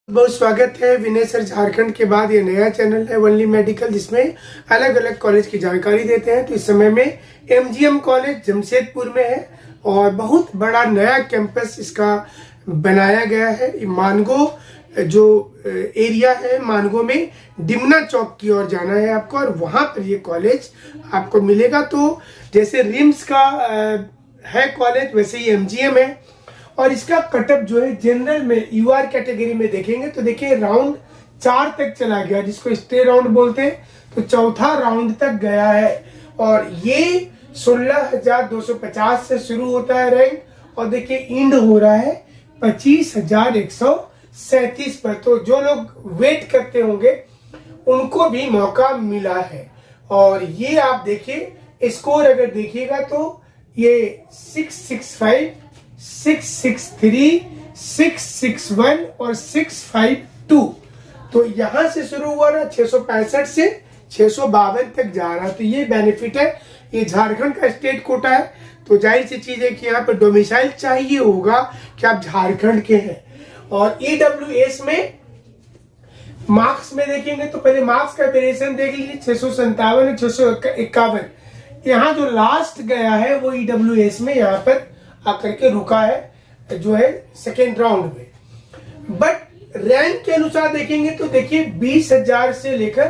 बहुत स्वागत है विनय सर झारखंड के बाद ये नया चैनल है ओनली मेडिकल, जिसमें अलग अलग कॉलेज की जानकारी देते हैं। तो इस समय में एमजीएम कॉलेज जमशेदपुर में है और बहुत बड़ा नया कैंपस इसका बनाया गया है। मानगो जो एरिया है, मानगो में डिमना चौक की ओर जाना है आपको और वहां पर ये कॉलेज आपको मिलेगा। तो जैसे रिम्स का है कॉलेज, वैसे ही एमजीएम है और इसका कटअप जो है जनरल में यूआर कैटेगरी में देखेंगे तो देखिए राउंड 4 तक चला गया, जिसको स्टे राउंड बोलते हैं। तो चौथा राउंड तक गया है और ये 16,250 से शुरू होता है रैंक और देखिए इंड हो रहा है 25,137 पर। तो जो लोग वेट करते होंगे उनको भी मौका मिला है। और ये आप देखिए स्कोर अगर देखिएगा तो ये 665, 663, 661 और 652। तो यहां से शुरू हुआ ना 665 से 652 तक जा रहा है। तो ये बेनिफिट है, ये झारखंड का स्टेट कोटा है। तो जाहिर सी चीज है कि यहाँ पर डोमिसाइल चाहिए होगा कि आप झारखंड के हैं। और ईडब्ल्यूएस में मार्क्स में देखेंगे तो पहले मार्क्स का वेरिएशन देख लीजिए, 657 और 651। यहाँ जो लास्ट गया है वो ईडब्ल्यूएस में यहाँ पर आकर के रुका है, जो है सेकेंड राउंड में। बट रैंक के अनुसार देखेंगे तो देखिए 20,000 से लेकर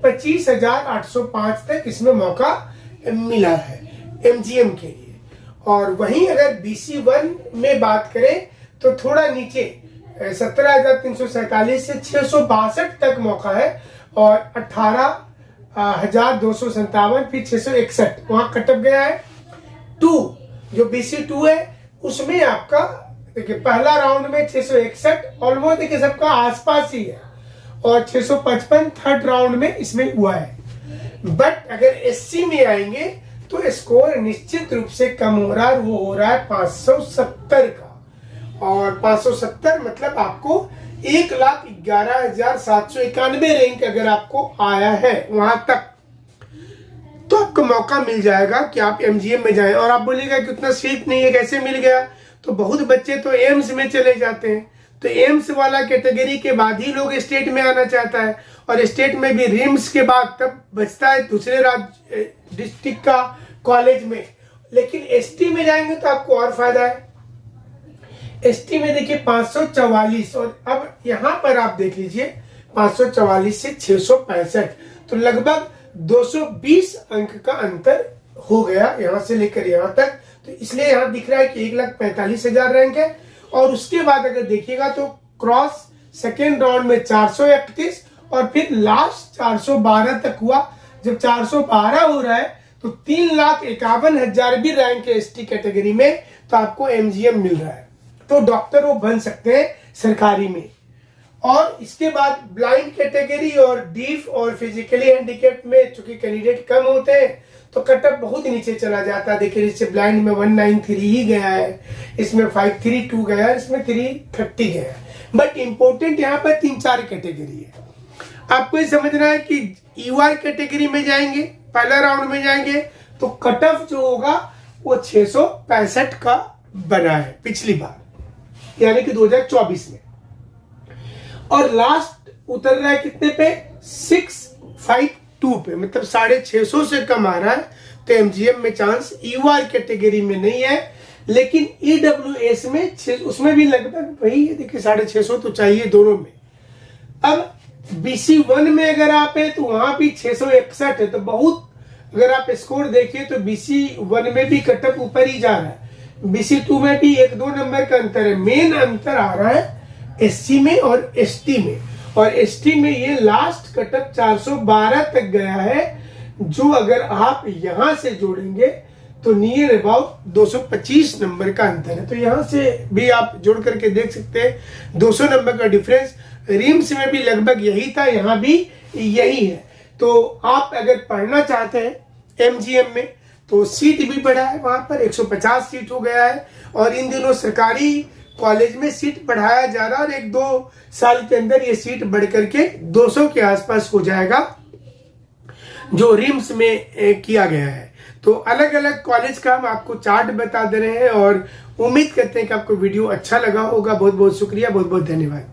25,805 तक इसमें मौका मिला है एमजीएम के लिए। और वहीं अगर BC1 में बात करें तो थोड़ा नीचे 17,347 से 662 तक मौका है और 18,257 फिर 661 वहां कटअप गया है। 2 जो BC2 है उसमें आपका देखिए पहला राउंड में 661 ऑलमोस्ट देखिए सबका आसपास ही है और 655 थर्ड राउंड में इसमें हुआ है। बट अगर SC में आएंगे तो स्कोर निश्चित रूप से कम हो रहा है, वो हो रहा है 570 का। और 570 मतलब आपको 1,11,791 रैंक अगर आपको आया है वहां तक तो आपको मौका मिल जाएगा कि आप एमजीएम में जाएं। और आप बोलिएगा कि उतना सीट नहीं है, कैसे मिल गया? तो बहुत बच्चे तो एम्स में चले जाते हैं, तो एम्स वाला कैटेगरी के बाद ही लोग स्टेट में आना चाहता है और स्टेट में भी रिम्स के बाद तब बचता है दूसरे राज्य डिस्ट्रिक्ट का कॉलेज में। लेकिन एसटी में जाएंगे तो आपको और फायदा है। एसटी में देखिए 544 और अब यहाँ पर आप देख लीजिए 544 से 665, तो लगभग 220 अंक का अंतर हो गया यहां से लेकर यहां तक। तो इसलिए यहां दिख रहा है कि 1,45,000 रैंक है। और उसके बाद अगर देखिएगा तो क्रॉस सेकेंड राउंड में 431 और फिर लास्ट 412 तक हुआ। जब 412 हो रहा है तो 3,51,000 भी रैंक है एसटी कैटेगरी में, तो आपको एमजीएम मिल रहा है। तो डॉक्टर वो बन सकते हैं सरकारी में। और इसके बाद ब्लाइंड कैटेगरी और डीफ और फिजिकली हैंडीकैप में चूंकि कैंडिडेट कम होते हैं तो कटअप बहुत नीचे चला जाता है। देखिए इससे ब्लाइंड में 193 ही गया है, इसमें 532 गया है, इसमें 330 गया है। बट इंपॉर्टेंट यहाँ पर 3-4 कैटेगरी है। आपको ये समझना है कि यूआर कैटेगरी में जाएंगे, पहला राउंड में जाएंगे तो कटअप जो होगा वो 665 का बना है पिछली बार, यानी कि 2024 में। और लास्ट उतर रहा है कितने पे? 652 पे, मतलब 650 से कम आ रहा है। तो एमजीएम में चांस यूआर कैटेगरी में नहीं है, लेकिन ईडब्ल्यूएस में उसमें भी लगभग वही है। देखिए 650 तो चाहिए दोनों में। अब BC1 में अगर आप है तो वहां भी 661 है। तो बहुत अगर आप स्कोर देखिए तो BC1 में भी कटअप ऊपर ही जा रहा है, BC2 में भी 1-2 नंबर का अंतर है। मेन अंतर आ रहा है एससी में और एसटी में। और एसटी में ये लास्ट कटअप 412 तक गया है, जो अगर आप यहां से जोड़ेंगे तो नियर अबाउट 225 नंबर का अंतर है। तो यहां से भी आप जोड़ करके देख सकते हैं 200 नंबर का डिफरेंस। रिम्स में भी लगभग यही था, यहाँ भी यही है। तो आप अगर पढ़ना चाहते हैं एमजीएम में तो सीट भी बढ़ा है, वहां पर 150 सीट हो गया है। और इन दिनों सरकारी कॉलेज में सीट बढ़ाया जा रहा है और 1-2 साल के अंदर ये सीट बढ़ करके 200 के आसपास हो जाएगा, जो रिम्स में किया गया है। तो अलग अलग कॉलेज का हम आपको चार्ट बता दे रहे हैं और उम्मीद करते हैं कि आपको वीडियो अच्छा लगा होगा। बहुत बहुत शुक्रिया, बहुत बहुत धन्यवाद।